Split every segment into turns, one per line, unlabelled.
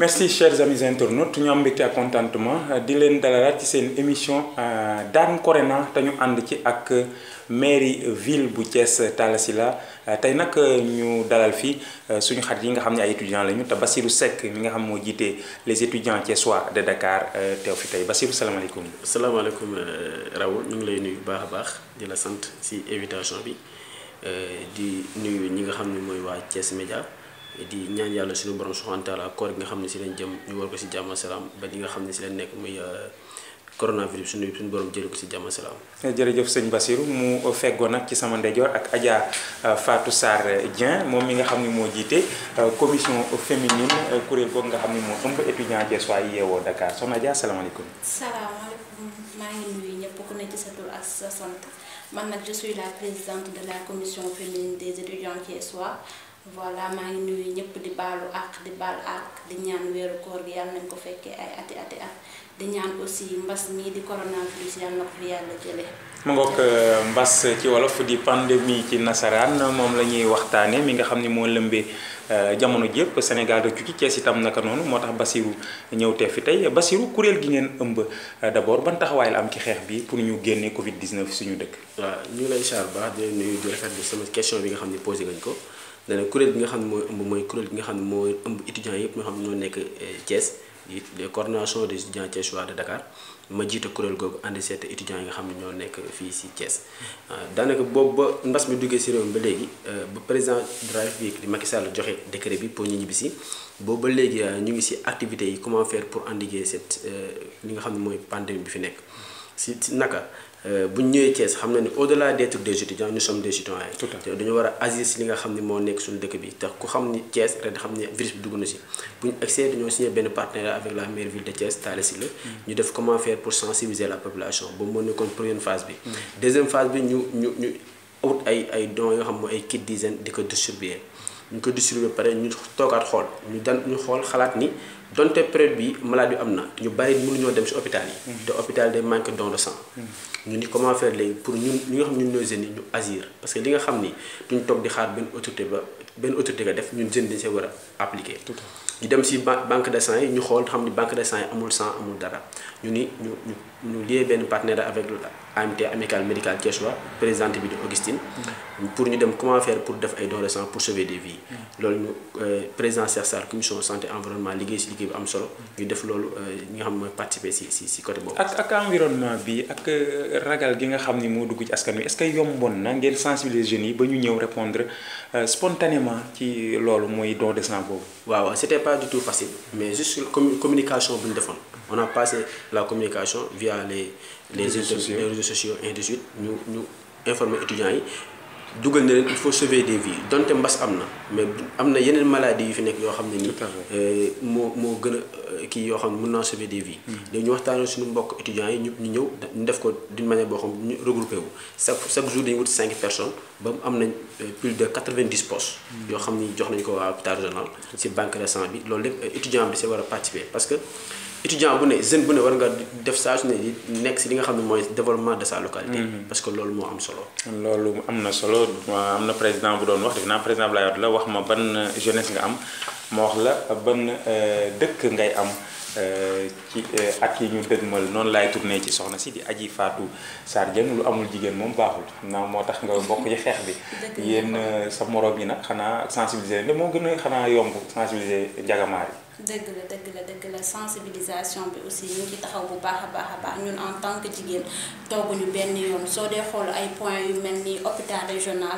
Merci chers amis internautes ñu am mbégte ak contentement di leen dalalaat ci seen émission Daan Corona te ñu ànd ci ak mairie ville bu Thiès Talla Sylla tey nag ñu dalal fii suñu xarit yi nga xam ne ay étudiants lañu te Bassirou Seck mi nga xam moo jiite les étudiants thiessois de Dakar teew fi tey Bassirou salaamaaleykum.
salaamaaleykum Raoul ñu ngi lay nuyu bu baax a baax di la sant ci invitation bi di nuyu ñi nga xam ne mooy waa Thiès Média. di ñaan yàlla suñu borom subhanahu wa taala koor gi nga xam ne si lañ jëm ñu war ko si jàmm salaam ba li nga xam ne si lañ nekk muy coronavirus suñu borom jëlee ko si jàmm salaam.
jërëjëf sëñ Bassirou mu feggoo nag ci sama ndeyjoor ak Adja Fatou Sarr Dieng moom mi nga xam ne moo jiite commission féminine kuréel googu nga xam ne moo ëmb étudiant thiessois yi yeewoo Dakar soxna Adja salaamaaleykum.
salaamaaleykum maa ngi nuyu ñëpp ku nekk ci sa tur ak sa sant man nag je suis la présidente de la commission féminine des étudiants thiessois. voilà maa ngi nuyu ñëpp di baalu àq di baal àq di ñaan weeru koor gi yàlla nañ ko fekkee ay ati at di ñaan aussi mbas mii di coronavirus yàlla na ko fi yàlla jëlee.
mu ngoog mbas ci wolof di pandémie ci nasaraan moom la ñuy waxtaane mi nga xam ni moo lëmbee jamono jépp Sénégal rek ci Thiès itam naka noonu moo tax Bassirou ñëw teew fi tey Bassirou kuréel gi ngeen ëmb d'abord ban taxawaay la am ci xeex bi pour ñu génnee Covid 19 suñu dëkk.
waaw ñu ngi lay char baax di nuyu di rafetlu sama question bi nga xam ne posé ngañ ko. dana kuréel gi nga xam ne mooy ëmb mooy kuréel gi nga xam ne mooy ëmb étudiants yëpp ñoo xam ne ñoo nekk Thiès les coordination des étudiants thiessois de Dakar ma jiite kuréel googu ànd seet étudiants yi nga xam ne ñoo nekk fii si Thiès. daanaka boobu ba mbas mi duggee si réew mi ba léegi ba président de la République di Macky Sall joxe décret bi pour ñu ñibbisi boobu ba léegi ñu ngi si activités yi comment faire pour endiguer cette li nga xam ne mooy pandémie bi fi nekk si naka. bu ñu ñëwee Thiès xam na ni au-delà d'être des étudiants nous sommes des citoyens. dañu war a agir si li nga xam ne moo nekk suñu dëkk bi te ku xam ni Thiès ren xam ne virus bi dugg na si bu ñu accès dañoo signé benn partenariat avec la maire ville de Thiès Talla Sylla ñu def comment faire pour sensibiliser la population ba mu nekkoon première phase bi. deuxième phase bi ñu ut ay dons yoo xam mooy ay kits d'hygiène di ko distribuer ñu ko distribuer pare ñu toogaat xool ñu xool xalaat ni. donte période bi maladie bi am na ñu bari mënuñoo dem ci hôpital yi. te hôpital day manque don de sang. ñu ni comment faire léegi pour ñun ñi nga xam ñun ñooy jeunes yi ñu agir parce que li nga xam ni duñ toog di xaar benn autorité nga def ñun jeunes dañ see war a appliquer. ñu dem ci banque de sang yi ñu xool xam ni banque de sang yi amul sang amul dara ñu ni ñu lié benn partenariat avec AMT Amicale Médicale Thiessois présidente bi di Augustine. pour ñu dem comment faire pour def ay dons de sang pour sauver des vies. loolu ñu président Cheikh Sarr commission santé environnement liggéey ci liggéey bu am solo ñu def loolu ñi nga xam mooy participer ci côté boobu.
ak environnement bi ak ragal gi nga xam ni moo dugg ci askan wi est-ce que yomboon na ngeen sensibiliser jeunes yi ba ñu ñëw répondre spontanément ci loolu mooy don de sang boobu.
waaw c'était pas du tout facile mais juste communication bu ñu defoon on a passé la communication via les réseaux sociaux et de suite ñu informer étudiants yi. dugal na leen il faut sauver des vies donte mbas am na mais am na yeneen maladies yu fi nekk yoo xam ne nii moo gën a kii yoo xam ne mën naa sauver des vies. léegi ñu waxtaanee suñu mbokk étudiants yi ñu ñëw ñu def ko d'une manière boo xam ne ñu regroupé wu chaque jour dañu wut 5 personnes ba mu am nañ plus de 90 postes. yoo xam ni jox nañu ko waa hôpital régional ci banque de sang bi loolu lépp étudiant bi ci war a participer parce que. étudiant bu ne jeune bu ne war nga def saa su ne nekk si li nga xam ne mooy développement de sa localité. parce que loolu moo am solo.
loolu am na solo am na président bu doon wax defe naa président Abdoulaye Wade la wax ma ban jeunesse nga am ma wax la ban dëkk ngay am ci at yi ñu dëgmal noonu laay tourné ci soxna si di Adji Fatou Sarr Dieng lu amul jigéen moom baaxul xam naa moo tax nga bokk ci xeex bi. yéen sa morom yi nag xanaa sensibiliser leen moo gën a xanaa yomb sensibiliser njagamaar yi.
dëgg la sensibilisation bi aussi ñu ngi taxaw bu baax a baax ñun en tant que jigéen tooguñu benn yoon soo dee xool ay points yu mel ni hôpital régional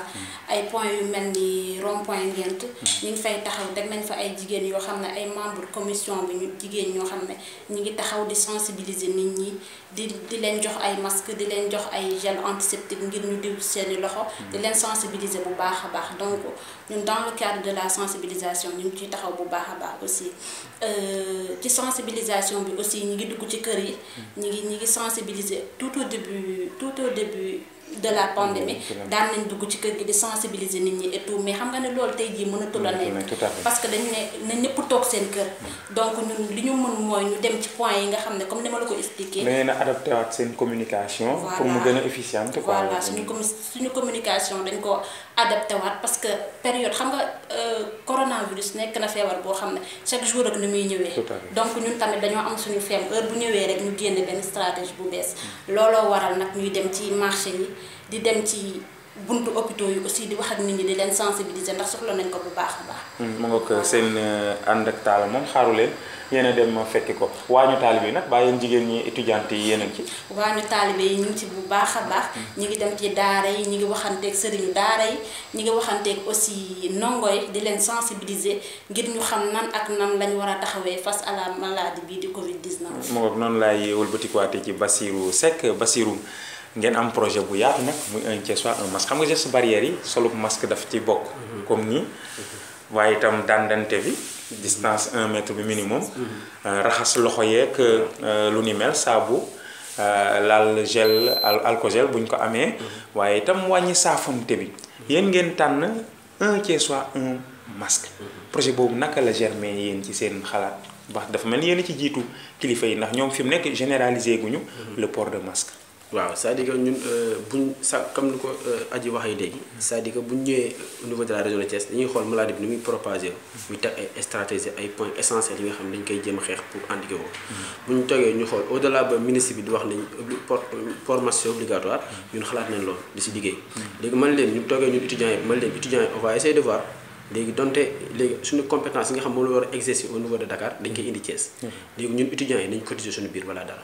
ay points yu mel ni rond point Ngent ñu ngi fay taxaw teg nañ fa ay jigéen yoo xam ne ay membre commission bi ñu jigéen ñoo xam ne ñu ngi taxaw di sensibiliser nit ñi di leen jox ay masque di leen jox ay gel antiseptique ngir ñu diw seeni loxo di leen sensibiliser bu baax a baax donc ñun dans le cadre de la sensibilisation ñu ngi ciy taxaw bu baax a baax aussi ci sensibilisation bi aussi ñi ngi dugg ci kër yi ñi ngi sensibiliser tout au début de la pandémie daan nañ dugg ci kër gi di sensibiliser nit ñi et tout mais xam nga ne loolu tey jii mënatul a nekk parce que dañu ne na ñëpp toog seen kër donc ñun li ñu mën mooy ñu dem ci point yi nga xam ne comme ni ma la ko expliqué.
da ngeen a adapté waat seen communication. pour mu gën a efficiente quoi.
voilà suñu communication dañ ko adapté waat parce que période xam nga coronavirus nekk na feebar boo xam ne chaque jour ak ni muy ñëwee. donc ñun tamit dañoo am suñu feem heure bu ñëwee rek ñu génne benn stratégie bu bees looloo waral nag ñuy dem ci marché yi di dem ci buntu hôpitaux yi aussi di wax ak nit ñi di leen sensibiliser ndax soxla nañ ko bu baax a baax.
mu nga ko seen ànd ak taal moom xaaru leen yéen a dem fekki ko waañu taalibe yi nag bàyyi yéen jigéen ñi étudiante yi yéen a ngi ci. waañu taalibe yi ñu ngi ci bu baax a baax. ñu ngi dem ci daara yi ñu ngi waxanteeg sëriñu daara yi ñu ngi waxanteeg aussi ndongo yi di leen sensibiliser ngir ñu xam nan ak nan lañ war a taxawee face à la maladie bii di Covid 19. mu nga noonu laay wëlbatikuwaatee ci Bassirou Seck Bassirou. ngeen am projet bu yaatu nag muy un Thiessois un masque xam nga geste barrière yi solo masque daf ci bokk. comme nii waaye itam dandante bi distance 1 mètre bi minimum. raxas loxo yeeg lu ni mel saabu laal gel alcogel bu ñu ko amee. waaye itam wàññi saafante bi. yéen ngeen tànn un Thiessois un masque. projet boobu naka la germer yéen ci seen xalaat wax dafa mel ni yéen ci jiitu kilifa yi ndax ñoom fi mu nekk généraliser guñu le port de masque.
waaw c'est-à-dire que ñun buñ sa comme ni ko aji waxee léegi c'est-à-dire que buñ ñëwee au niveau de la région de Thiès dañuy xool maladie bi ni muy propagé ñu teg ay stratégie ay points essentiels yi nga xam ne dañ koy jéem a xeex pour endiguer ko bu ñu toogee ñu xool au delà ba ministre bi di wax nañ port masque obligatoire ñun xalaat nañ loolu di si liggéey léegi man leen ñu toogee ñun étudiants yi man leen étudiants yi on va essayer de voir léegi donte léegi suñu compétence yi nga xam moom la war a exercer au niveau de Dakar dañ koy indi Thiès léegi ñun étudiants yi nañ cotiser suñu biir wala dara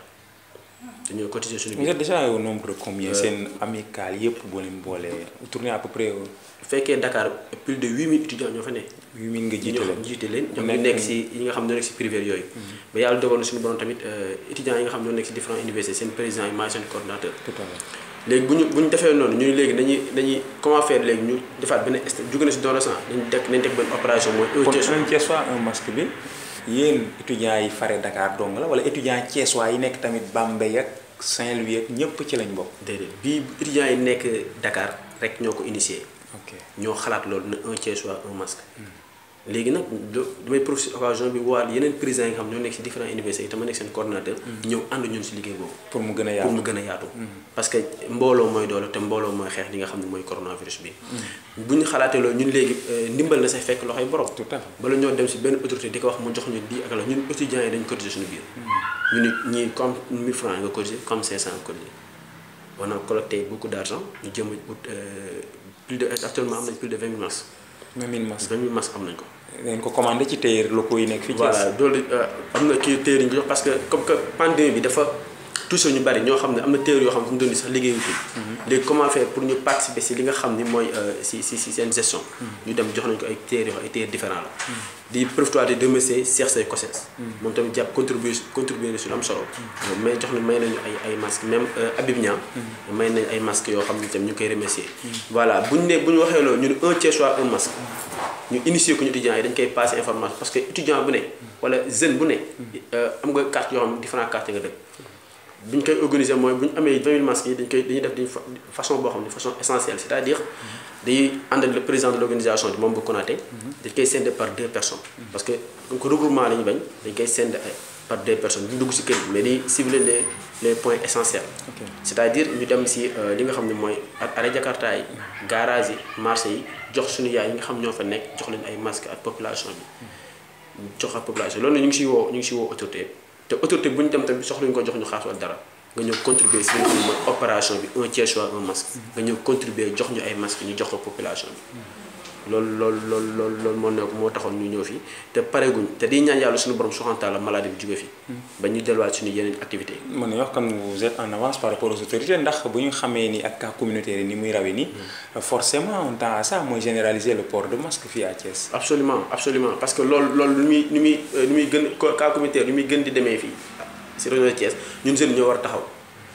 dañoo cotiser suñu biir.
vous êtes déjà au nombre de combien seen amical yëpp boo leen boolee tourné à peu près.
bu fekkee Dakar plus de 8000 étudiants ñoo fa ne.
8000 nga jiite leen
ñoom ñu nekk si yi nga xam ñoo nekk si privé yooyu. ba yàlla dogal na suñu borom tamit étudiants yi nga xam ñoo nekk si différentes universités seen président yi maay seen coordonnateur.
tout à fait
léegi bu ñu defee noonu ñu léegi dañuy comment faire léegi ñu defaat benn jóge na si don de sang nañ teg benn opération mooy.
un Thiessois un masque bi yéen étudiants yi fare Dakar dong la wala étudiants Thiessois yi nekk tamit Bambey ak Saint-Louis ak ñëpp ci lañ bokk.
déedéet bii étudiants yi nekk Dakar rek ñoo ko initié.
ok
ñoo xalaat loolu ne un Thiessois un masque. léegi nag damay profiter occasion bi waat yeneen présidents yi nga xam ñoo nekk si différentes universités yi te ma nekk seen coordonnateur. ñëw ànd ñun si liggéey boobu.
pour mu gën a yaatu
parce que mbooloo mooy doole te mbooloo mooy xeex li nga xam ne mooy coronavirus bi. bu ñu xalaatee loolu ñun léegi ndimbal na say fekk loxoy borom.
tout à fait
bala ñoo dem si benn autorité di ko wax mu jox ñu di ak la ñun étudiants yi dañu cotiser suñu biir. ñu nit ñii comme 1000 francs nga cotiser comme 500 nga cotiser. on a collecté beaucoup d'argent ñu jëm plus de actuellement am nañ plus de 20 000 masques.
20 000 masques
20 000 masques am nañ ko.
ngeen ko commandé ci tailleur locaux yi nekk fii.
voilà loolu am na kii tailleur yi ñu jox parce que comme que pandémie bi dafa touché ñu bari ñoo xam ne am na tailleur yoo xam ne fu mu doon nii sax liggéeyuñu. léegi comment faire pour ñu participer si li nga xam ni mooy si seen gestion. ñu dem jox nañ ko ay tailleur yoo xam ay tailleur différent la. di profité de remercier Cheikh Seye Kossens. moom tamit jàpp contribuer su am solo. mais jox na may nañu ay masques même Habib Niang. may nañu ay masques yoo xam ne tamit ñu ngi koy remercier. voilà bu ñu waxee loolu ñu ne un Thiessois un masque. ñu initier ko ñu étudiants yi dañ koy passer information parce que étudiant bu ne wala jeune bu ne am nga carte yoo xam ne différentes cartes nga dëkk bu ñu koy organiser mooy bu ñu amee 20 000 masques yi dañuy def d'une façon boo xam ne façon essentielle c'est-à-dire dañuy àndal le président de l'organisation di moom bu Konaté dañ koy scinder par 2 personnes parce que donc regroupement la ñu bañ dañ koy scinder par 2 personnes ñu dugg si kër gi mais di cibler les points essentiels c'est-à-dire ñu dem si li nga xam ne mooy arrêt Jakarta yi garage yi marché yi jox suñu yaay yi nga xam ñoo fa nekk jox leen ay masques ak population bi jox ak population loolu ñu ngi si woo autorité te autorité bu ñu dem tamit soxluñu ko jox ñu xaas wala dara nga ñëw contribuer si li nga xam ne mooy opération bi un Thiessois un masque nga ñëw contribuer jox ñu ay masques ñu jox ko population bi loolu moo taxoon ñu ñëw fii te pareeguñ te di ñaan yàlla suñu borom subhanahu wa ta'ala maladie bi jóge fi ba ñu delluwaat suñu yeneen activité
mën na wax comme vous êtes en avance par rapport aux autorités ndax bu ñu xamee ni ak cas communautaire yi ni muy rawee ni forcément on tend à ça mooy généraliser le port de masque fii à Thiès.
absolument parce que loolu ni muy gën cas communautaire ni muy gën di demee fii si région de Thiès ñun jeunes ñoo war a taxaw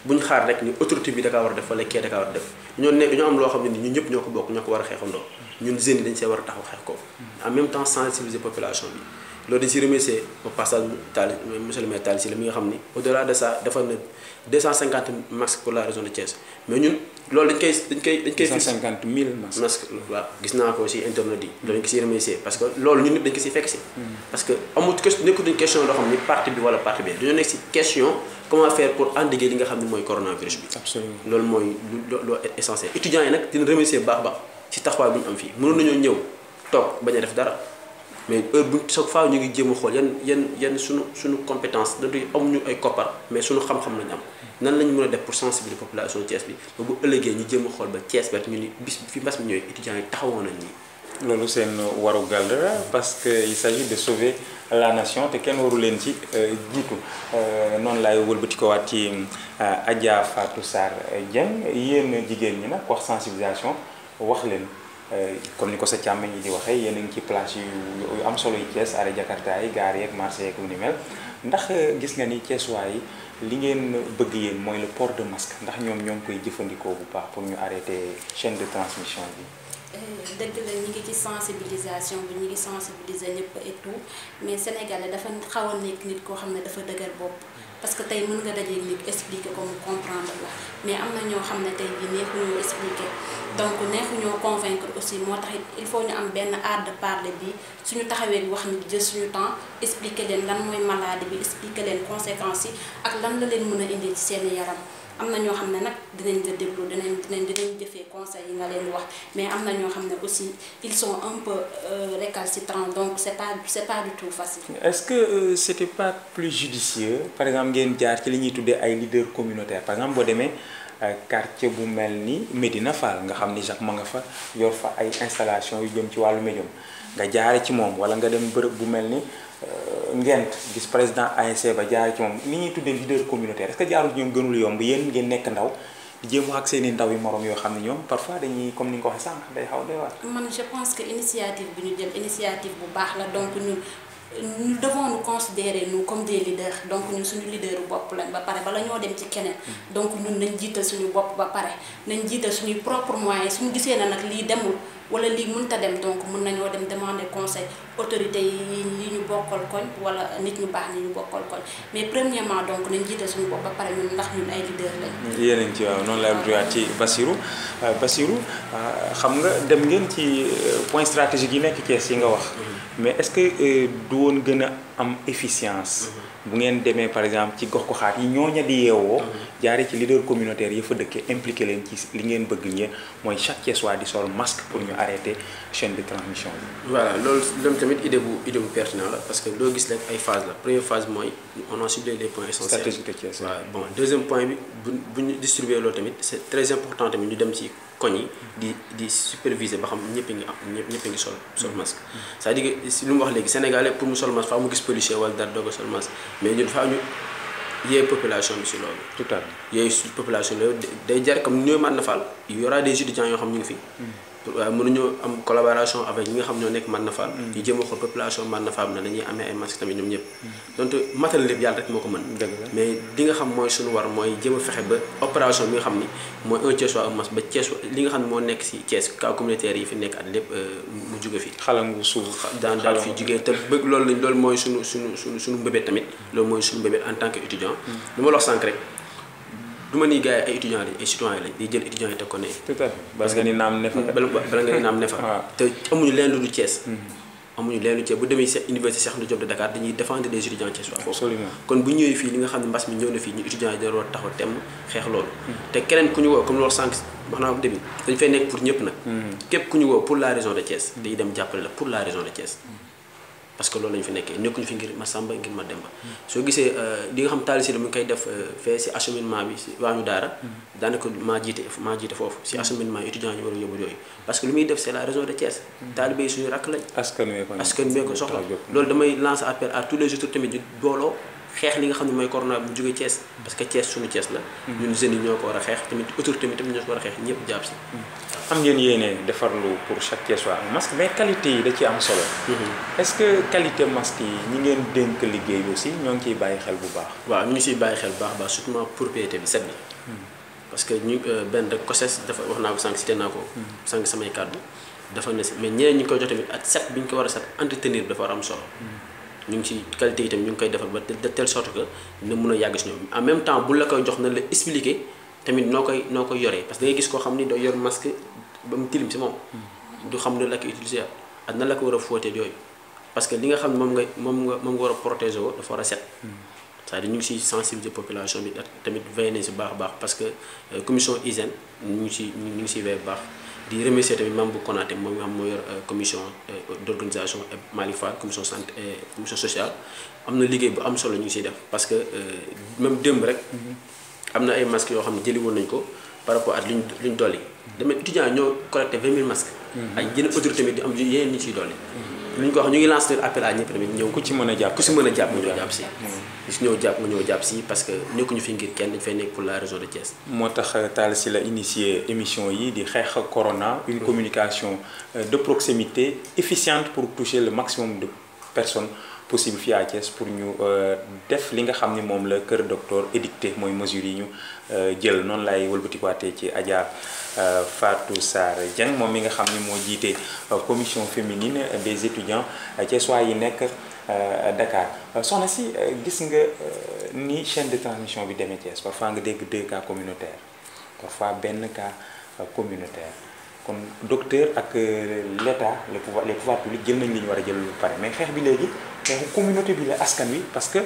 bu ñu xaar rek ni autorité bi da kaa war a def wala kee da kaa war a def dañoo am loo xam ne ni ñun ñëpp ñoo ko bokk ñoo ko war a xeexandoo ñun jeunes yi dañ see war a taxaw xeex ko en même temps sensibiliser population bi loolu dañ si remercier au passage monsieur le maire Talla Sylla mi nga xam ni au delà de ça defar na 250 masques pour la région de Thiès mais ñun loolu dañ koy
250 000
masques waaw gis naa ko si internet yi loolu dañ ko siy remercier parce que loolu ñun ñëpp dañ ko siy fekk si parce que amul nekkul une question loo xam ni parti bi wala parti bi dañoo nekk si question comment faire pour endiguer li nga xam ne mooy coronavirus bi
absolument
loolu mooy lu essentiel étudiants yi nag dina remercier baax si taxawaay bu ñu am fii mënoon nañoo ñëw toog bañ a def dara mais heure bu chaque fois ñu ngi jéem a xool yan suñu compétence da doy amuñu ay koppar mais suñu xam-xam lañu am nan lañu mën a def pour sensibiliser population Thiès bi ba bu ëllëgee ñu jéem a xool ba Thiès ba ñu ni bis fi mbas mi ñëwee étudiants yi taxawoon nañ nii.
loolu seen warugal la parce que il s'agit de sauver la nation te kenn waru leen ci jiitu noonu laay wëlbati ko waat ci Adja Fatou Sarr Dieng yéen jigéen ñi nag wax sensibilisation wax leen. comme ni ko sa càmm ñi di waxee yéen a ngi ci place yu am solo yi Thiès arrêt Jakarta yi gaar yeeg marché yeeg lu ni mel ndax gis nga ni Thiessois yi li ngeen bëgg yéen mooy le port de masque ndax ñoom ñoo ngi koy jëfandikoo bu baax pour ñu arrêter chaîne de transmission bi.
dëgg la ñu ngi ci sensibilisation bi ñu ngi sensibiliser ñëpp et tout mais Sénégalais dafa xaw a nekk nit koo xam ne dafa dëgër bopp. parce que tey mën nga dajeeg nit expliquer ko mu comprendre la mais am na ñoo xam ne tey jii neexuñoo expliquer donc neexuñoo convaincre aussi moo tax il faut ñu am benn art de parler bi suñu taxawee wax nit jël suñu temps expliquer leen lan mooy maladie bi expliquer leen conséquences yi ak lan la leen mën a indi ci seen yaram am na ñoo xam ne nag dinañ la déglu dinañ jëfee conseil yi nga leen di wax mais am na ñoo xam ne aussi ils sont un peu récalcitrants donc c'est pas du tout facile.
Est-ce que c'était pas plus judicieux par exemple ngeen jaar ci li ñuy tuddee ay leaders communautaires par exemple boo demee quartier bu mel ni Médina Fall nga xam ni Jacques ma nga fa yor fa ay installation yu jëm ci wàllu médium nga jaare ci moom wala nga dem bërëb bu mel ni Ngent gis président ANC ba jaare ci moom ni ñuy tuddee leader communautaire est-ce que jaarul ñoom gënul yomb yéen ngeen nekk ndaw di jéem wax ak seeni ndaw yi morom yoo xam ne ñoom parfois dañuy comme ni nga ko waxee sànq day xaw doy waar.
man je pense que initiative bi ñu jël initiative bu baax la donc nous devons nous considérer nous comme des leaders donc ñun suñu leader bopp lañ ba pare bala ñoo dem ci keneen donc ñun nañ jiital suñu bopp ba pare nañ jiital suñuy propre moyens suñu gisee na nag lii demul wala lii mënta dem donc mën nañoo dem demander conseil autorité yi ñu bokkal koñ wala nit ñu baax ñi ñu bokkal koñ mais premièrement donc nañ jiital suñu bopp ba pare ñun ndax ñun ay leader lañ.
yéen a ngi ci waaw noonu laa duyaat ci Bassirou xam nga dem ngeen ci point stratégique yi nekk Thiès yi nga wax. mais est-ce que du woon gën a am efficience bu ngeen demee par exemple ci gox-goxaat yi ñooña di yeewoo jaaree ci leader communautaire yi fa dëkkee impliqué leen ci li ngeen bëgg ngeen mooy chaque Thiessois di sol masque pour ñu arrêter chaîne de transmission bi.
voilà loolu tamit idée bu pertinent la parce que loo gis rek ay phase la première phase mooy on a ciblé les points essentiels.
stratégique de Thiès.
waaw bon deuxième point bi bu ñu distribuer loolu tamit c'est très important tamit ñu dem ci koñ yi di superviser ba xam ñëpp a ngi sol masque c'est-à-dire que si lu mu wax léegi Sénégalais pour mu sol masque faa mu gis policier wala dara doog a sol masque mais ñun faa ñu yee population bi si loolu.
tout à fait
yooyu si population loolu day jar comme ñooy mën na faal il y aura des étudiants yoo xam ñu ngi fi. waaye mënuñoo am collaboration avec ñi nga xam ñoo nekk mën na faal. ñu jéem a xool population mën na faal na dañuy amee ay masques tamit ñoom ñëpp. donc matal lépp yàlla rek moo ko mën. mais li nga xam mooy suñu war mooy jéem a fexe ba opération bi nga xam ni mooy un Thiessois un masque ba Thiès li nga xam ne moo nekk si Thiès cas communautaire yi fi nekk at lépp mu jóge fi.
xalangu suuf
daal fi jugee te bëgg loolu mooy suñu mbébét tamit loolu mooy suñu mbébét en tant que étudiant. lu ma la wax sànq rek. du ma ni gars yi ay étudiants lañ ay citoyens lañ di jël étudiants yi teg ko ne.
tout à fait bala nga ni naam ne fa.
bala nga ni naam ne fa. te amuñu leen lu dul Thiès. amuñu leen lu Thiès bu demee université Cheikh Anta Diop de Dakar dañuy défendre des étudiants Thiessois foofu.
absolument
kon bu ñëwee fii li nga xam ne mbas mi ñëw na fii ñu étudiants yi dañoo war a taxaw temm xeex loolu. te keneen ku ñu woo comme loolu sànq wax naa ko début dañu fay nekk pour ñëpp nag. képp ku ñu woo pour la région de Thiès dañuy dem jàppale la pour la région de Thiès. parce que loolu lañu fi nekkee nekkuñu fi ngir Massamba ngir Mademba soo gisee li nga xam Talla Sylla mu ngi koy def fee si acheminement bi si waañu daara daanaka maa jiite foofu si acheminement étudiants yi war a yóbbu yooyu parce que lu muy def c'est la région de Thiès taalibe yi suñu rakk lañ askan wee ko soxla loolu damay lancer appel à tous les autres tamit ñu booloo xeex li nga xam ne mooy corona bu jógee Thiès parce que Thiès suñu Thiès la ñun jeunes yi ñoo ko war a xeex tamit autorité tamit ñoo ko war a xeex ñëpp jàpp si
am ngeen yéene defarlu pour chaque Thiessois masque mais qualité yi da ci am solo. est-ce que qualité masque yi ñi ngeen dénk liggéey bi aussi ñoo ngi ciy bàyyi xel bu baax.
waaw ñu ngi siy bàyyi xel bu baax surtout propriété bi set bi. parce que ñu benn rek COSES dafa wax naa ko sànq cité naa ko. sànq samay kàddu dafa ne mais ñeneen ñi koy jox tamit ak set bi ñu ko war a set entretenir bi dafa war am solo. ñu ngi ci qualité yi tamit ñu ngi koy defar ba de telle sorte que dina mën a yàgg si ñoom en même temps bu la koy jox na la expliquer tamit noo koy yoree parce que da ngay gis koo xam ni doo yor masque ba mu tilim si moom du xam ne la ko utiliser ak nan la ko war a fóotee yooyu parce que li nga xam ne moom nga war a protéger woo dafa war a set c'est-à-dire ñu ngi si sensibiliser population bi tamit veillé nañ si baax a baax parce que commission hygiène ñu ngi si veillé bu baax di remercier tamit membre bu Konaté moom nga xam moo yor commission d'organisation Malick Fall commission santé commission sociale am na liggéey bu am solo ñu ngi siy def parce que même démb rek am na ay masques yoo xam ne jëli woon nañu ko par rapport ak luñ dolli damay étudiants ñoo collecté 20 000 masques ay yeneen autorité tamit di am yeneen ñu siy dolli lu ñu ko wax ñu ngi lancé appel à ñëpp tamit ñëw
ku ci mën a jàpp
nga ñëw jàpp si si ñëw jàpp si parce que nekkuñu fi ngir kenn dañu fay nekk pour la région de Thiès.
moo tax Talla Sylla initié émission yi di xeex corona une communication de proximité efficiente pour toucher le maximum de personnes possible fii à Thiès pour ñu def li nga xam ni moom la Kër Docteur édicté mooy mesures yi ñu jël noonu lay wëlbatikuwaatee ci Adja Fatou Sarr Dieng moom mi nga xam ni moo jiite commission féminine des étudiants thiessois yi nekk Dakar soxna si gis nga ni chaîne de transmission bi demee Thiès parfois nga dégg 2 cas communautaires parfois benn cas communautaire kon docteur ak l'État les pouvoirs publics jël nañ li ñu war a jël lu pare mais xeex bi léegi xeexu communauté bi la askan wi parce que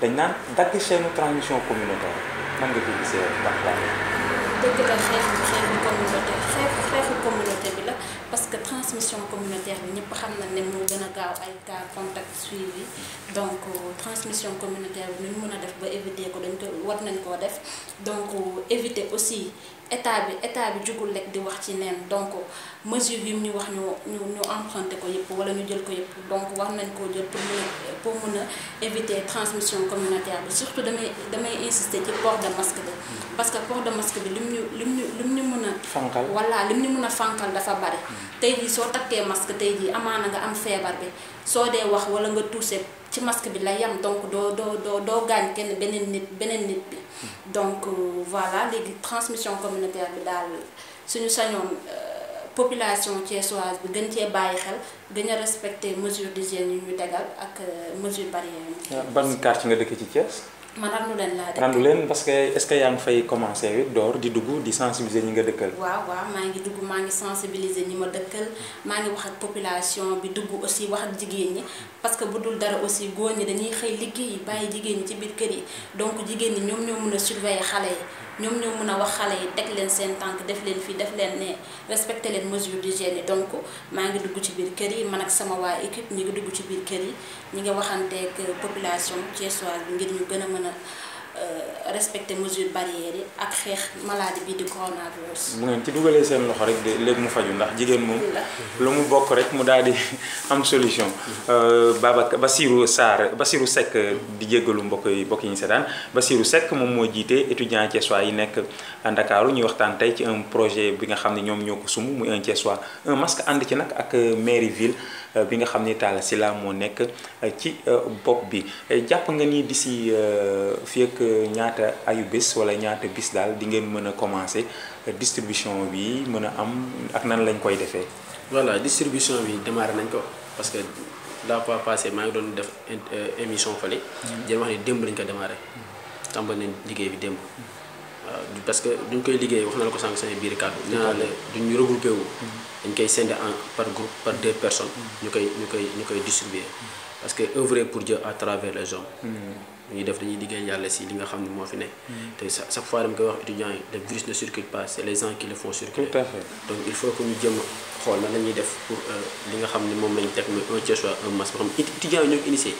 dañ naan dagg chaîne de transmission communautaire man nga koy gisee baax baax.
dëgg la xeexu communauté bi la parce que transmission communautaire bi ñëpp xam na ne moo gën a gaaw ay cas contact suivi donc transmission communautaire bi ñu mën a def ba éviter ko war nañ koo def donc éviter aussi état bi jugul lekk di wax ci neen donc mesure yi ñu wax ñu emprunté ko yëpp wala ñu jël ko yëpp donc war nañ koo jël pour mën a éviter transmission communautaire bi surtout damay insister ci port de masque bi parce que port de masque bi lim ñu mën a
fànqal
voilà lim ñu mën a fànqal dafa bari tey jii soo takkee masque tey jii amaana nga am feebar bi soo dee wax wala nga touché ci masque bi la yam donc doo gaañ kenn beneen nit bi donc voilà léegi transmission communautaire bi daal suñu sañoon population thiessoise bi gën cee bàyyi xel gën a respecter mesures d'hygiène yi ñu tegal ak mesures barrières yi.
ban quartier nga dëkk ci Thiès.
man Randoulène laa dëkk.
Randoulène parce que est-ce que yaa ngi fay commencé door di dugg di sensibiliser ñi nga dëkkal.
waaw maa ngi dugg maa ngi sensibiliser ñi ma dëkkal maa ngi wax ak population bi dugg aussi wax ak jigéen ñi parce que bu dul dara aussi góor ñi dañuy xëy liggéey bàyyi jigéen ñi ci biir kër yi donc jigéen ñi ñoom ñoo mën a surveiller xale yi ñoom ñoo mën a wax xale yi teg leen seen tànk def leen fii def leen ne respecter leen mesures d'hygiène yi donc maa ngi dugg ci biir kër yi man ak sama waa équipe ñi ngi dugg ci biir kër yi ñi nga waxanteeg population thiessoise bi ngir ñu gën a mën a respecter mesures barrières yi ak xeex maladie bi di coronavirus.
mu ngeen ci dugalee seen loxo rek de léegi mu faju ndax jigéen moom lu mu bokk rek mu daal di am solution. Bassirou Seck di jéggalu mbokk yi ñu seetaan Bassirou Seck moom moo jiite étudiant thiessois yi nekk Ndakaaru ñuy waxtaan tey ci un projet bi nga xam ne ñoom ñoo ko sumb muy un thiessois un masque ànd ci nag ak mairie ville bi nga xam ni Talla Sylla moo nekk ci bopp bi jàpp nga ni d'ici fii ak ñaata ayu bés wala ñaata bis daal di ngeen mën a commencer distribution bi mën a am ak nan lañ koy defee.
voilà distribution bi démarré nañ ko parce que la fois passée maa ngi doon def émission fële. jërë wax ni démb lañ ko démarré. tàmbali nañ liggéey bi démb. waaw parce que duñ koy liggéey wax na la ko sànq seen biir kàddu. nee naa la duñ regroupé wu. dañ koy scinder par groupe par 2 personnes. ñu koy distribuer. parce que œuvrer pour Dieu à travers les hommes. dañuy liggéey yàlla si li nga xam ne moo fi nekk. te chaque fois dama koy wax étudiants yi le virus ne circule pas c'est les gens qui le font circuler.
Tout à fait.
donc il faut que ñu jëm xool nan la ñuy def pour li nga xam ne moom lañ teg mooy un thiessois un masque boo xam étudiants yi ñoo ko initié.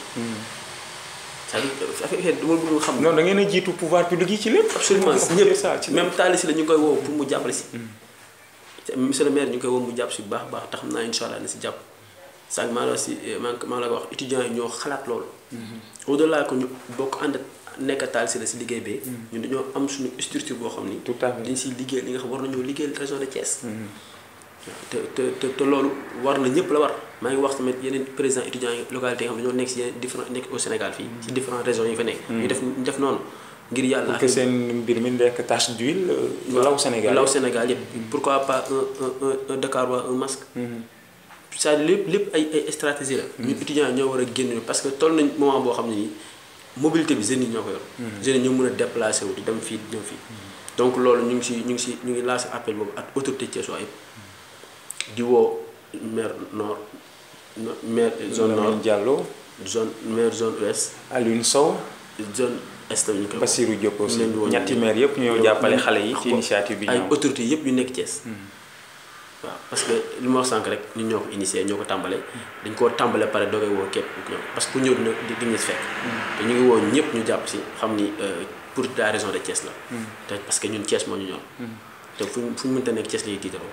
c'est-à-dire affaire dama bëgg xam.
non da ngeen a jiitu pouvoir public yi ci lépp.
absolument ñëpp même Talla Sylla la ñu ngi koy woo pour mu jàppale si. monsieur le maire ñu ngi koy woo mu jàpp si bu baax a baax te xam naa incha allah na si jàpp. sànq maa la ko wax étudiants yi ñoo xalaat loolu. au delà que ñu bokk ànd nekk Talla Sylla si liggéey bi. ñun dañoo am suñu structure boo xam ni.
tout à fait
dañ siy liggéey li nga xam war nañoo liggéeyal région de Thiès. te loolu war na ñëpp la war maa ngi wax tamit yeneen président étudiants yi localité yi nga xam ne dañoo nekk si yeneen différents nekk au Sénégal fii. si différentes régions yi fa nekk. ñu def noonu. ngir yàlla
pour que seen mbir mi nekk tache d'huile. law Sénégal
yëpp pourquoi pas un Dakarois un masque. c'est-à-dire lépp ay stratégie la. ñun étudiants ñoo war a génn parce que toll nañ moment boo xam ne nii mobilité bi jeunes yi ñoo ko yor. jeunes yi ñoo mën a déplacé wu di dem fii ñëw fii. donc loolu ñu ngi lancé appel boobu ak autorité Thiessois yëpp di woo maire nord maire zone nord
Diallo
maire zone ouest.
Alioune Sow.
zone est ñu koy
Bassirou Diop aussi ñetti maire yëpp ñoo jàppale xale yi ci initiative bi.
ay autorités yëpp yu nekk Thiès. waaw parce que li ma wax sànq rek ñun ñoo ko initié ñoo ko tàmbale dañ koo tàmbale pare doogay woo képp ku ñëw parce que ku ñëw di ñu si fekk. te ñu ngi woo ñëpp ñu jàpp si xam ni pour la région de Thiès la. te parce que ñun Thiès moo ñu ñor. te fu ñu mënta nekk Thiès lay tiitaroo.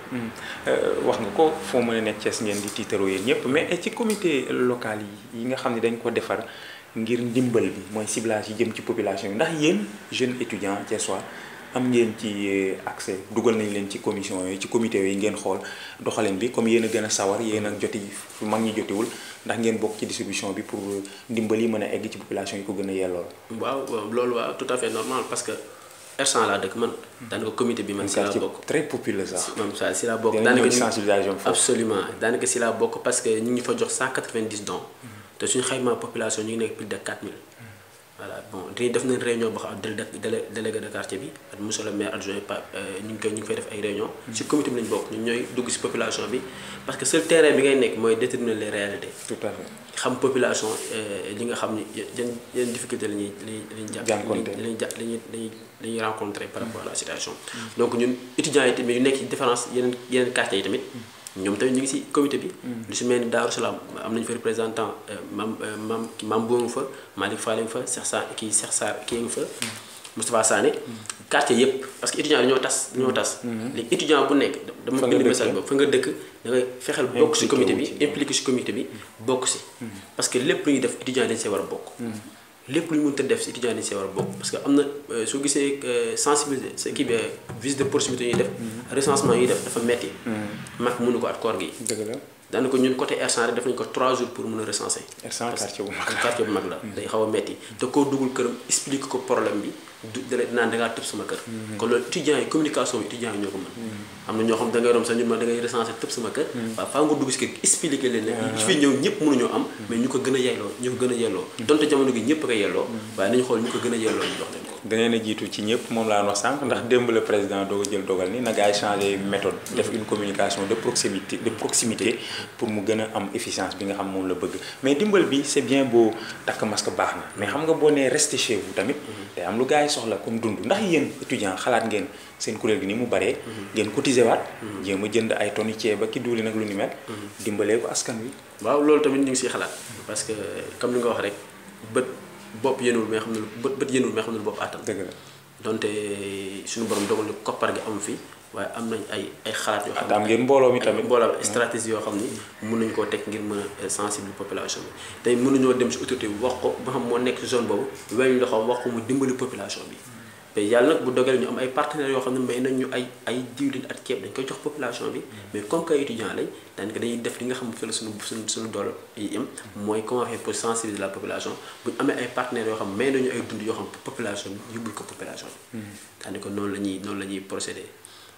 wax nga ko foo mën a nekk Thiès ngeen di tiitaroo yéen ñëpp mais ci comité local yi nga xam ne dañ ko defar ngir ndimbal bi mooy ciblage yi jëm ci population yi ndax yéen jeunes étudiants thiessois am ngeen ci accès dugal nañ leen ci commission yooyu ci comité yooyu ngeen xool doxalin bi comme yéen a gën a sawar yéen a joti fu mag ñi jotiwul ndax ngeen bokk ci distribution bi pour ndimbal yi mën a egg ci population yi ko gën a yelloo.
waaw loolu waaw tout à fait normal parce que R100 laa dëkk man. daanaka comité bi man si laa bokk
très populaire sax.
moom ça si laa bokk
daanaka sensibilisation foofu
absolument daanaka si laa bokk parce que ñu ngi fa jox 190 dons. te suñu xaymaa population ñu ngi nekk plus de 4000. voilà bon dañuy def nañ réunion boo xam délégué de quartier bi ak monsieur le maire adjoint ñu ngi fay def ay réunion si comité bi lañ bokk ñun ñooy dugg si population bi parce que seul terrain bi ngay nekk mooy déterminer les réalités.
tout à fait
xam population li nga xam ni yan difficulté la ñuy rencontrer par rapport à la situation. donc ñun étudiants yi tamit yu nekk ci différence yeneen quartiers yi tamit. ñoom tamit ñu ngi ci comité bi. lu si mel ni Daaru Salaam am nañu fa représentant mam Bou nga fa Malick Fall nga fa Cheikh Sarr kii nga fa. Moustapha Sané. quartier yëpp parce que étudiants yi ñoo tas. léegi étudiant bu nekk. dama bind message boobu fa nga dëkk da ngay fexeel bokk ci comité bi impliqué ci comité bi bokk ci. parce que lépp lu ñuy def étudiants dañ see war a bokk. lépp lu ñu mënta def ci étudiants dañ see war a bokk parce que am na soo gisee sensibiliser sa kii bi visite de proximité ñuy def. recensement yi def dafa metti mag mënu ko at koor gi.
dëgg la
daanaka ñun côté R100 rek def nañu ko 3 jours pour mën a recenser.
R100
quartier bu mag la day xaw a metti te koo dugul këram explique ko problème bi naan da ngaa tëb sama kër. kon loolu étudiants yi communication bi étudiants yi ñoo ko mën. am na ñoo xam da ngay rom sax ñun ma da ngay recenser tëb sama kër. waaw faa nga dugg si kër gi expliquer leen ne. fi ñëw ñëpp mënuñoo am. mais ñu ko gën a yelloo donte jamono gi ñëpp a koy yelloo. waaye nañu xool ñu ko gën a yelloo ñu jox leen ko.
da ngeen a jiitu ci ñëpp moom laa wax sànq ndax démb le président doo jël dogal ni na gaay changer méthode def une communication de proximité pour mu gën a am efficience bi nga xam moom la bëgg mais dimbal bi c'est bien boo takk masque baax na mais xam nga boo nee rester chez vous tamit day am lu gaay soxla comme dund ndax yéen étudiant xalaat ngeen seen kuréel gi ni mu baree ngeen cotiser waat jéem a jënd ay tonnes ceeb ak ki duuli nag lu ni mel dimbalee ko askan wi.
waaw loolu tamit ñu ngi siy xalaat parce que comme li nga wax rek bopp yéenul mais xam ne bët yéenul mais xam ne lu bopp àttan.
dëgg la
donte suñu borom dogal na koppar gi am fi waaye am nañ ay xalaat yoo xam ne
am ngeen mbooloo mi tamit
stratégie yoo xam ni mën nañu koo teg ngir mën a sensibiliser population bi tey mënuñoo dem si autorité bi wax ko ba xam moo nekk si zone boobu weñ loxo wax ko mu dimbali population bi te yàlla nag bu dogalee ñu am ay partenaires yoo xam ne may nañ ñu ay diwlin ak ceeb dañ koy jox population bi mais comme que étudiant lañ daanaka dañuy def li nga xam ne fi la suñu doole yi am mooy comment faire pour sensibiliser la population bu ñu amee ay partenaires yoo xam may nañu ay dund yoo xam population bi yóbbul ko population bi daanaka noonu la ñuy procéder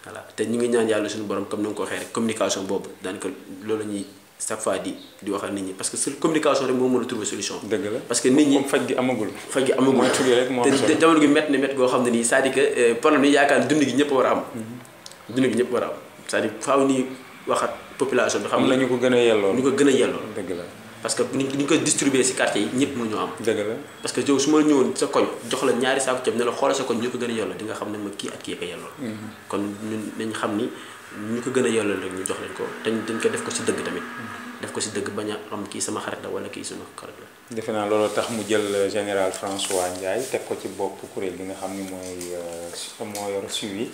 voilà te ñu ngi ñaan yàlla suñu borom comme ni nga ko waxee rek communication boobu daanaka loolu la ñuy chaque fois di waxal nit ñi parce que seule communication rek moo mën a trouver solution.
dëgg la
parce que nit ñi
faj gi amagul.
mooy tuddee rek moo te jamono gi métti na métti goo xam ne nii c'est-à-dire que problème yi yaakaar ne dund gi ñëpp war a am. dund gi ñëpp war a am c'est-à-dire faaw nii waxat population bi. xam
na ñu ko gën a yelloo.
ñu ko gën a yelloo.
dëgg la
parce que ni ñu ko distribuer ci quartier yi ñëpp mënuñoo am.
dëgg la
parce que yow su ma ñëwoon sa koñ jox la ñaari saako ceeb ne la xoolal sa koñ ñu ko gën a yelloo di nga xam ne ma kii ak kii ko yelloo. kon ñun nañu xam ni ñu ko gën a yelloo rek ñu jox leen ko te dañ ko def ko ci dëgg tamit def ko ci dëgg bañ a am kii sama xarit la wala kii suma xarit la.
defe naa loolu tax mu jël général François Ndiaye teg ko ci bopp kuréel gi nga xam ni moo yor suivi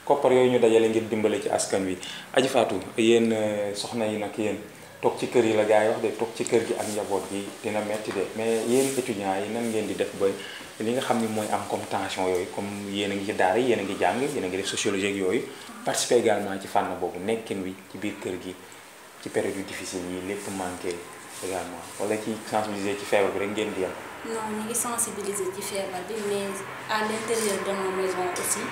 koppar yooyu ñu dajale ngir dimbale ci askan wi. Adji Fatou yéen soxna yi nag yéen toog ci kër yi la gars yi wax de toog ci kër gi ak njaboot gi dina metti de mais yéen étudiants yi nan ngeen di def ba li nga xam ni mooy am comme tension yooyu comme yéen a ngi ci daara yi yéen a ngi jàng yéen a ngi def sociologie ak yooyu participer également ci fànn boobu nekkin wi ci biir kër gi ci période yu difficile yi lépp manqué également wala ci sensibiliser ci feebar bi rek ngeen di yem.
non ñi ngi sensibiliser ci feebar bi mais à l'intérieur de nos maisons aussi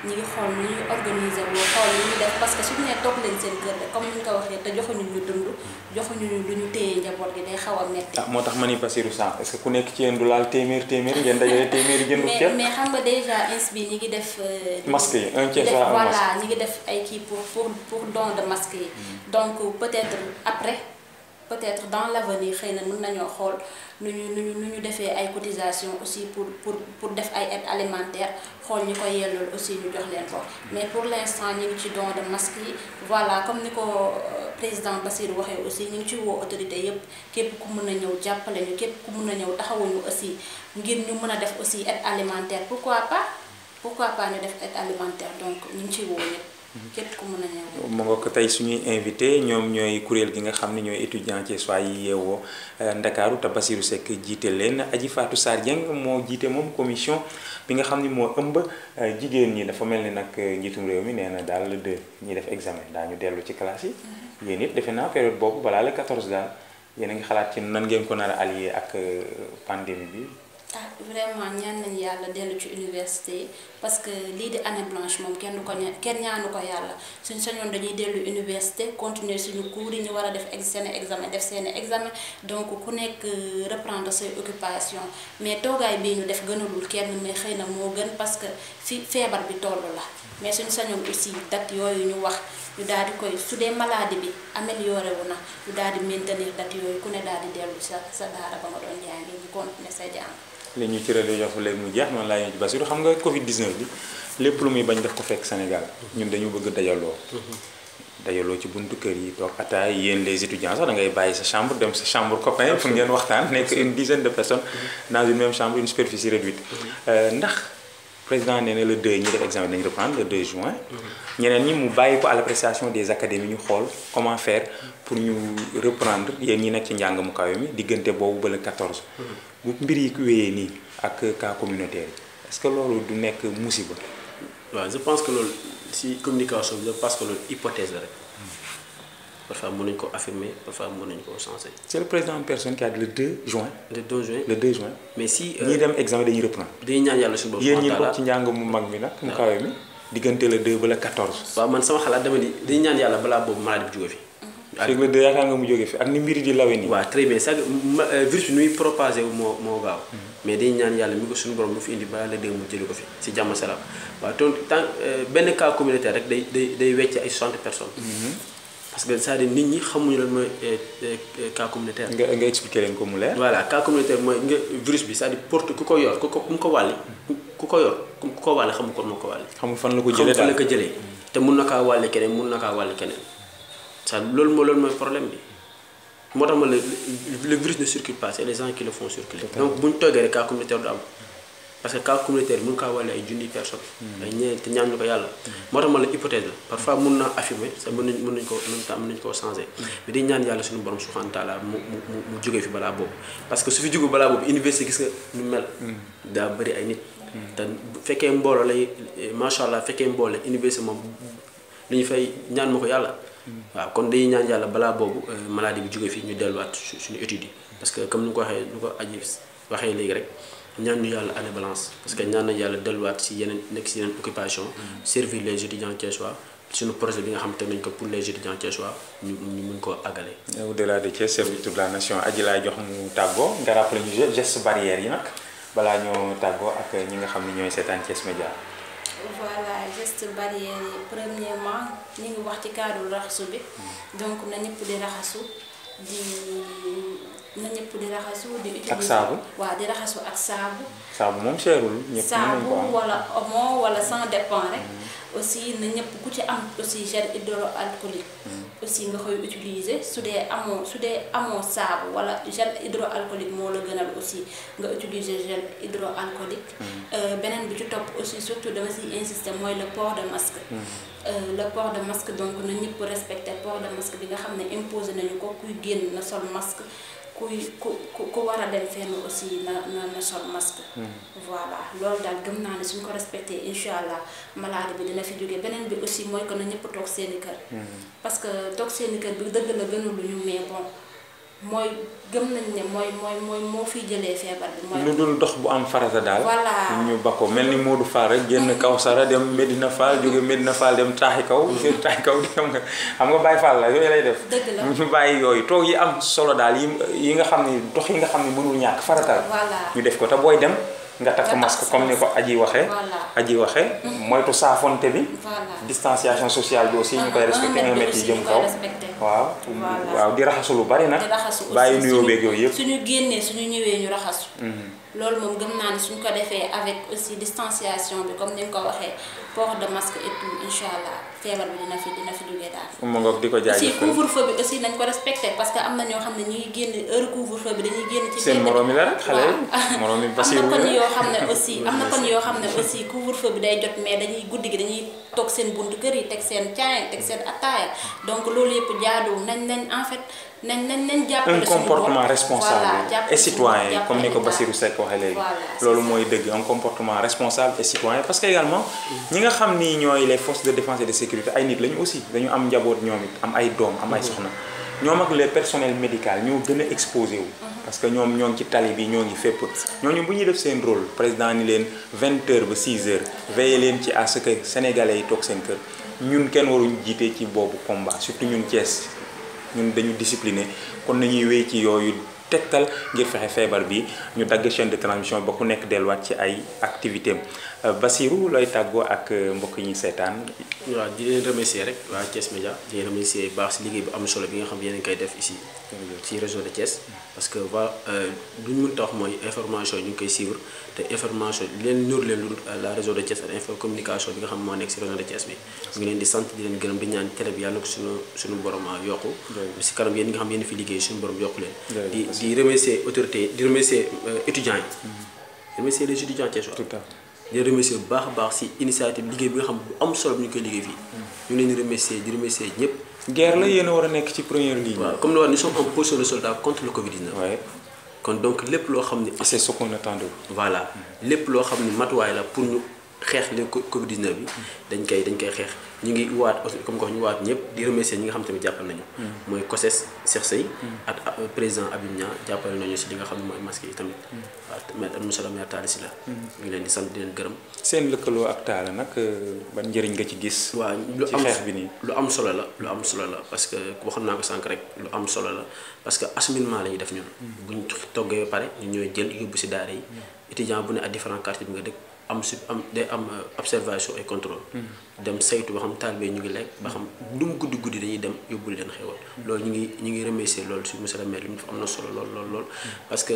ñi ngi xool nu ñuy organiser boo xool lu ñu def parce que suñu nee toog leen seen kër rek comme ni ñu ko waxee te joxuñu ñu dund joxuñu ñu lu ñu téye njaboot gi day xaw a metti.
moo tax ma ni Bassirou sànq est-ce que ku nekk ci yéen du laal téeméer ngeen dajale téeméeri jëndu ceeb.
mais xam nga déjà insbi ñi ngi def.
masque yi un tiers
voilà ñi ngi def ay kii pour don de masque yi. donc peut-être après. peut-être dans l'avenir xëy na mën nañoo xool nu ñu defee ay cotisation aussi pour def ay aide alimentaire xool ñi ko yellool aussi ñu jox leen ko mais pour l'instant ñu ngi ci don de masque yi voilà comme ni ko président Bassirou waxee aussi ñu ngi ci woo autorité yépp képp ku mën a ñëw jàppale ñu képp ku mën a ñëw taxawuñu aussi ngir ñu mën a def aussi aide alimentaire pourquoi pas ñu def aide alimentaire donc ñu ngi ciy woo ñépp képp ku mën a ñëw.
mu nga ko tey suñuy invité ñoom ñooy kuréel gi nga xam ne ñooy étudiant ci soit yi yeewoo Ndakaaru te Bassirou Seck jiite leen Adji Fatou Sarr Dieng moo jiite moom commission bi nga xam ni moo ëmb jigéen ñi dafa mel ni nag njiitum réew mi nee na daal le 2 ñi def examen daañu dellu ci classe yi. yéen it defe naa période boobu balaa le 14 daal yéen a ngi xalaat ci nan ngeen ko nar a allier ak pandémie bi.
ah vraiment ñaan nañu yàlla dellu ci université yi parce que lii di année blanche moom kenn ñaanu ko yàlla suñ sañoon dañuy dellu université continuer suñu cours yi ñu war a def seen examen donc ku nekk reprendre say occupation mais toogaay bii ñu def gënalul kenn mais xëy na moo gën parce que fi feebar bi tollu la mais suñ sañoon aussi date yooyu ñu wax ñu daal di koy su dee maladie bi amélioré wu na ñu daal di maintenir date yooyu ku ne daal di dellu sa daara ba nga doon jàngi ñu continuer sa jàng.
li ñu cëralee jox léegi mu jeex noonu laa ñëw ci Bassirou xam nga Covid 19 bi lépp lu muy bañ def ko fekk Sénégal ñun dañu bëgg dajaloo ci buntu kër yi toog ataay yéen les étudiants sax da ngay bàyyi sa chambre dem sa chambre copain pour ngeen waxtaan nekk une dizaine de personnes dans une même chambre une superficie réduite ndax président nee na le 2 ñi def examen dañu reprendre le 2 juin ñeneen ñi mu bàyyi ko à l'appréciation des académies ñu xool comment faire pour ñu reprendre yéen ñi nekk ci njàng mu kawe mi diggante boobu ba le 14 bu mbir yi wéyee nii ak cas communautaire yi est-ce que loolu du nekk musiba.
waaw je pense que loolu si communication bi parce que loolu hypothèse la rek parfois mën nañu ko affirmer parfois mën nañu ko changer.
c'est le président en personne qui a dit le 2 juin.
le 2 juin. mais si
ñii dem examen dañuy reprendre.
dañuy ñaan yàlla suñu bopp.
yéen ñi bokk ci njàng mu mag mi nag. mu kawe mi diggante le 2 ba le 14.
waaw man sama xalaat dama ni dañuy ñaan yàlla balaa boobu maladie bi jóge fi.
ak le 2 yaakaar nga mu jóge fi ak ni mbiri di lawe nii.
waaw très bien ça virus bi nuy propagé wu moo gaaw. mais dañuy ñaan yàlla mi ko suñu borom lu fi indi balaa le 2 mu jëli ko fi si jàmm salaam waaw tant benn cas communautaire rek day wecc ay 60 personnes. parce que c'est-à-dire nit ñi xamuñu lan mooy cas communautaire.
nga expliquer leen ko mu leer.
voilà cas communautaire mooy nga virus bi c'est-à-dire porte ku ko yor ku ko wàlli ku ko yor ku ko wàlli xamu ko moo ko wàlli.
xamu fan la ko jëlee daal
xamu fan la ko jëlee. te mun na kaa wàlli keneen mun na kaa wàlli keneen ça loolu mooy problème bi moo tax ma le virus ne circule pas c'est les gens qui le font circuler. donc bu ñu toogee rek cas communautaire du am. parce que cas communautaire mun kaa wàlle ay junniy personnes. ay ñeent te ñaan ñu ko yàlla. moo tax ma la hypothèse la parfois mun naa affirmer sax mën nañu koo changer. mais dañu ñaan yàlla suñu borom subhanahu wa taala mu jógee fi balaa boobu. parce que su fi jógee balaa boobu université gis nga nu mel. daa bëri ay nit. te bu fekkee mbooloo lay macha allah fekkee mbooloo université moom li ñu fay ñaan ma ko yàlla. waaw kon dañuy ñaan yàlla balaa boobu maladie bi jógee fii ñu delluwaat suñu études yi parce que comme ni nga ko waxee ni ko aji waxee léegi rek. ñaan ñu yàlla année balance parce que ñaan nañu yàlla delluwaat si yeneen nekk si yeneen occupation servir les étudiants thiessois suñu projet bi nga xam te nañ ko pour les étudiants thiessois ñu mun koo àggale.
au-delà de Thiès servir toute la nation aji laay jox mu tàggoo nga rappelé ñu geste barrière yi nag balaa ñoo tàggoo ak ñi nga xam ne ñooy seetaan Thiès Média.
voilà geste barrière yi premièrement ñu ngi wax ci cadre raxasu bi donc na ñëpp di raxasu na ñëpp di raxasu di utiliser
ak saabu.
waaw di raxasu ak saabu.
saabu moom seerul ñëpp
saabu wala omo wala sans dépend rek. aussi na ñëpp ku ci am aussi gel hydroalcoolique. aussi nga koy utiliser su dee amoo saabu wala gel hydroalcoolique moo la gënal aussi nga utiliser gel hydroalcoolique. beneen bi ci topp aussi surtout dama siy insister mooy le port de masque. le port de masque donc na ñëpp respecter port de masque bi nga xam ne imposé nañu ko kuy génn na sol masque. ku war a dem fenn aussi na sol masque. voilà loolu daal gëm naa ne suñ ko respecté incha allah maladie bi dina fi jóge beneen bi aussi mooy que na ñëpp toog seeni kër. parce que toog seeni kër bi dëgg la gënul lu ñu mais bon mooy gëm nañ ne mooy moo fiy jëlee feebar bi. mooy
lu dul dox bu am farata daal.
voilà
ñu ba ko mel ni Modou Fall rek génn Kawsara dem Medina Fall jóge Medina Fall dem taaxi kaw. taaxi kaw di xam nga Baye Fall la yooyu lay def.
dëgg la
ñu bàyyi yooyu toog yi am solo daal yi nga xam ni dox yi nga xam ni mënul ñàkk farata la.
voilà
ñu def ko te booy dem. nga takk masque comme ni ko aji waxee moytu saafonte bi distanciation sociale bi aussi ñu koy respecté 1 mètre yi jëm kaw waaw di raxasu lu bari nag bàyyi nuyoo beeg yooyu yëpp
suñu génnee suñu ñëwee ñu raxasu loolu moom gëm naa ni suñ ko defee avec aussi distanciation bi comme ni nga ko waxee port de masque et tout incha allah feebar bi dina fi jógee daal.
mu ngoog di ko jaajëfal
aussi couvre-feu bi aussi nañ ko respecté parce que am na ñoo xam ne ñuy génn heure couvre-feu bi dañuy génn. ci
seen morom yi la rek xale yi morom yi Basiru
am na kon yoo xam ne aussi couvre-feu bi day jot mais dañuy guddi gi dañuy toog seen buntu kër yi teg seen caay teg seen ataaya donc loolu yëpp jaaduwul nañ en fait. nañ jàppale
un comportement responsable et citoyen comme ni ko Bassirou Seck waxee léegi loolu mooy dëgg un comportement responsable et citoyen parce que également ñi nga xam ni ñooy les forces de défense et de sécurité ay nit lañu aussi dañu am njaboot ñoom it am ay doom am ay soxna ñoom ak les personnels médicaux ñoo gën a exposé wu parce que ñoom ñoo ngi ci tali bi ñoo ngi fépp ñooñu bu ñuy def seen rôle président ni leen 20h ba 6h veillé leen ci à ce que sénégalais yi toog seen kër ñun kenn waruñu jiite ci boobu combat surtout ñun Thiès ñun dañu discipliné kon nañuy wéy ci yooyu tegtal ngir fexe feebar bi ñu dagg chaîne de transmission ba ku nekk delluwaat ci ay activité am Bassirou looy tàggoo ak mbokk yi ñuy seetaan.
waaw di leen remercier rek waa Thiès Média di leen remercier baax si liggéey bu am solo bi nga xam yéen a ngi koy def ici ci réseau de Thiès parce que lu ñu mën ta wax mooy information ñu ngi koy suivre te information leen ñor leen lu dul la réseau de Thiès ak info communication bi nga xam moo nekk si réseau de Thiès bi ñu ngi leen di sant di leen gërëm di ñaan télé bi yàlla ko suñu borom yokku si kanam yéen nga xam yéen fi liggéey suñu borom yokku leen di remercier autorité di remercier étudiants yi remercier les étudiants Thiès di remercier bu baax a baax si initiative liggéey bi nga xam bu am solo bi ñu koy liggéey fii ñu leen di remercier ñëpp
guerre la yéen a war a nekk ci première ligne.
waaw comme ni wax nous sommes en position de soldat contre le Covid-19.
Ouais.
kon donc lépp loo xam ne.
c'est ce qu'on attend.
voilà lépp loo xam ne matuwaay la pour ñu xeex le Covid-19 bi dañ koy xeex ñu ngi waat comme ko ñu waat ñëpp di remercier ñi nga xam tamit jàppal nañu. mooy COSES Cheikh Seye ak président Habib Niang jàppale nañu si li nga xam ne mooy masque yi tamit. waaw monsieur le maire Talla Sylla la. ñu ngi leen di sant di leen gërëm.
seen lëkkaloo ak Talla nag ban njëriñ nga ci gis.
waaw
ci xeex bi nii
lu am solo la parce que waxoon naa ko sànq rek lu am solo la parce que acheminement la ñuy def ñun. buñ toggee ba pare ñu ñooy jël yóbbu si daara yi. étudiant bu ne à différents quartiers bi nga dëkk. day am observation et contrôle. dem saytu ba xam taalibe ñu ngi lekk ba xam lu mu guddi dañuy dem yóbbul leen xewal. loolu ñu ngi remercier loolu si monsieur le maire li mu def am na solo lool parce que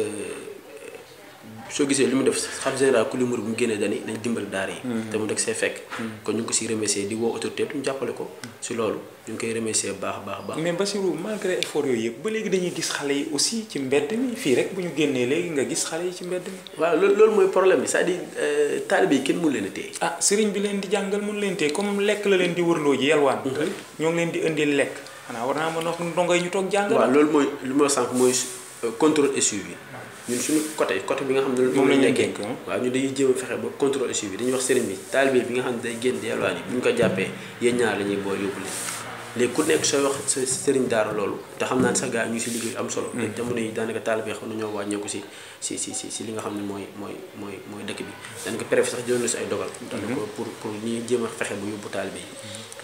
soo gisee li mu def xam général ku li mu bu mu génnee dani nañ dimbali daara yi. te mu nekk see fekk. kon ñu ngi ko si remercier di woo autorité ñu jàppale ko si loolu ñu ngi koy remercier baax a baax.
mais Bassirou malgré effort yooyu yëpp ba léegi dañuy gis xale yi aussi ci mbedd mi fii rek bu ñu génnee léegi nga gis xale yi ci mbedd mi.
waaw loolu mooy problème bi c'est-à-dire taalibe yi kenn mënu leen a téye.
ah sëriñ bi leen di jàngal mënu leen téye comme lekk la leen di wërloo ji yalwaan. ñoo ngi leen di indil lekk xanaa war naa mën a wax ndongo yi ñu toog jàngal.
waaw loolu mooy li ma sànq mooy contrôle et suivi ñun suñu côté bi nga xam ne moom lañ nekkee waaw ñu dañuy jéem a fexe ba contrôle et suivi dañuy wax sëriñ bi taalibe bi nga xam ne day génn di yalwaan yi bu ñu ko jàppee yéen ñaar la ñuy boole yóbbu leen léegi ku nekk sooy wax sa sëriñ daara loolu te xam naa ne sax gars yi ñu ngi si liggéey am solo léegi jamono yi daanaka taalibe xam nañoo wàññeeku si li nga xam ne mooy dëkk bi daanaka préfet sax jëloon na si ay dogal daanaka pour ñuy jéem a fexe ba yóbbu taalibe yi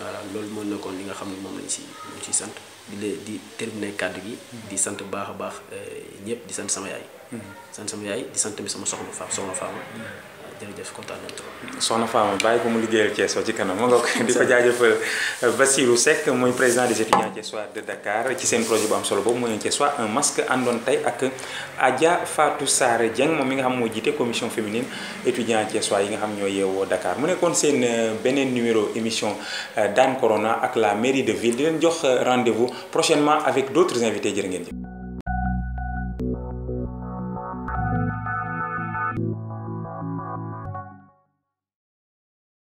voilà loolu moo nekkoon li nga xam ne moom lañ siy sant di terminer kàddu gi di sant baax a baax ñëpp di sant sama yaay di sant tamit sama soxna Fama jërëjëf kontaan nañu trop.
soxna Fama bàyyi ko mu liggéeyal Thiès ci kanam ma nga ko di ko jaajëfal Bassirou Seck mooy président des étudiants thiessois de Dakar ci seen projet bu am solo boobu mooy Thiessois un masque àndoon tey ak Adja Fatou Sarr Dieng moom mi nga xam moo jiite commission féminine étudiants thiessois yi nga xam ñoo yeewoo Dakar mu nekkoon seen beneen numéro émission Daan Corona ak la mairie de ville di leen jox rendez-vous prochainement avec d'autres invités jërë ngeen jëf.